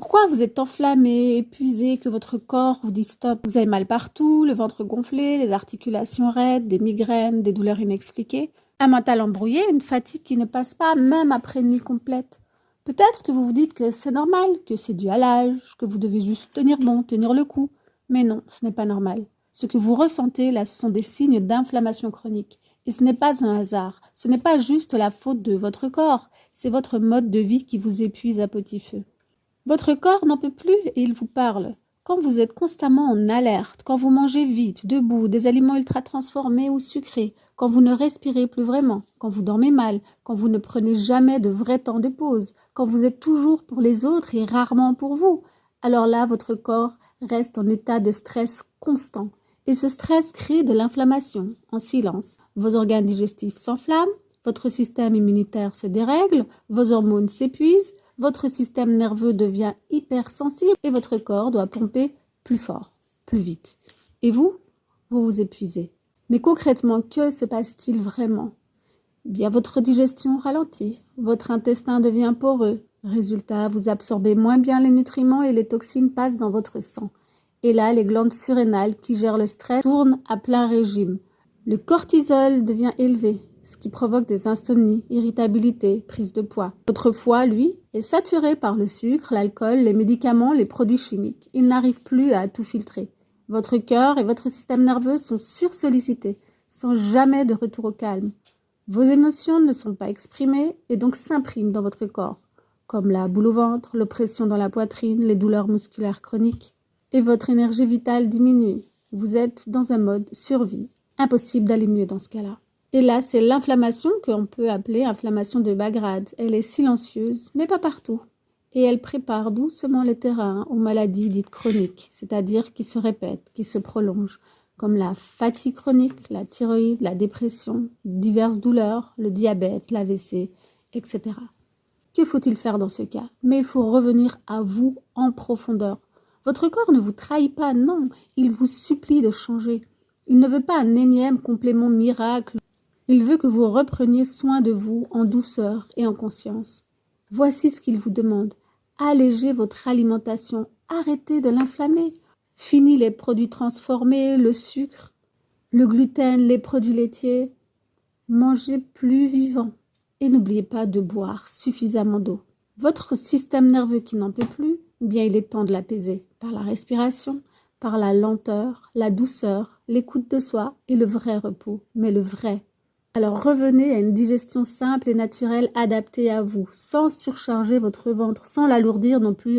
Pourquoi vous êtes enflammé, épuisé, que votre corps vous dit stop? Vous avez mal partout, le ventre gonflé, les articulations raides, des migraines, des douleurs inexpliquées, un mental embrouillé, une fatigue qui ne passe pas même après une nuit complète. Peut-être que vous vous dites que c'est normal, que c'est dû à l'âge, que vous devez juste tenir bon, tenir le coup. Mais non, ce n'est pas normal. Ce que vous ressentez là, ce sont des signes d'inflammation chronique. Et ce n'est pas un hasard, ce n'est pas juste la faute de votre corps, c'est votre mode de vie qui vous épuise à petit feu. Votre corps n'en peut plus et il vous parle. Quand vous êtes constamment en alerte, quand vous mangez vite, debout, des aliments ultra transformés ou sucrés, quand vous ne respirez plus vraiment, quand vous dormez mal, quand vous ne prenez jamais de vrai temps de pause, quand vous êtes toujours pour les autres et rarement pour vous, alors là, votre corps reste en état de stress constant. Et ce stress crée de l'inflammation en silence. Vos organes digestifs s'enflamment, votre système immunitaire se dérègle, vos hormones s'épuisent, votre système nerveux devient hypersensible et votre corps doit pomper plus fort, plus vite. Et vous vous épuisez. Mais concrètement, que se passe-t-il vraiment? Bien, votre digestion ralentit, votre intestin devient poreux. Résultat, vous absorbez moins bien les nutriments et les toxines passent dans votre sang. Et là, les glandes surrénales qui gèrent le stress tournent à plein régime. Le cortisol devient élevé, ce qui provoque des insomnies, irritabilité, prise de poids. Votre foie, lui, est saturé par le sucre, l'alcool, les médicaments, les produits chimiques. Il n'arrive plus à tout filtrer. Votre cœur et votre système nerveux sont sursollicités, sans jamais de retour au calme. Vos émotions ne sont pas exprimées et donc s'impriment dans votre corps, comme la boule au ventre, l'oppression dans la poitrine, les douleurs musculaires chroniques. Et votre énergie vitale diminue. Vous êtes dans un mode survie. Impossible d'aller mieux dans ce cas-là. Et là, c'est l'inflammation qu'on peut appeler inflammation de bas grade. Elle est silencieuse, mais pas partout. Et elle prépare doucement le terrain aux maladies dites chroniques, c'est-à-dire qui se répètent, qui se prolongent, comme la fatigue chronique, la thyroïde, la dépression, diverses douleurs, le diabète, l'AVC, etc. Que faut-il faire dans ce cas? Mais il faut revenir à vous en profondeur. Votre corps ne vous trahit pas, non, il vous supplie de changer. Il ne veut pas un énième complément miracle. Il veut que vous repreniez soin de vous en douceur et en conscience. Voici ce qu'il vous demande. Allégez votre alimentation, arrêtez de l'inflammer. Fini les produits transformés, le sucre, le gluten, les produits laitiers. Mangez plus vivant et n'oubliez pas de boire suffisamment d'eau. Votre système nerveux qui n'en peut plus, bien il est temps de l'apaiser par la respiration, par la lenteur, la douceur, l'écoute de soi et le vrai repos, mais le vrai. Alors revenez à une digestion simple et naturelle adaptée à vous, sans surcharger votre ventre, sans l'alourdir non plus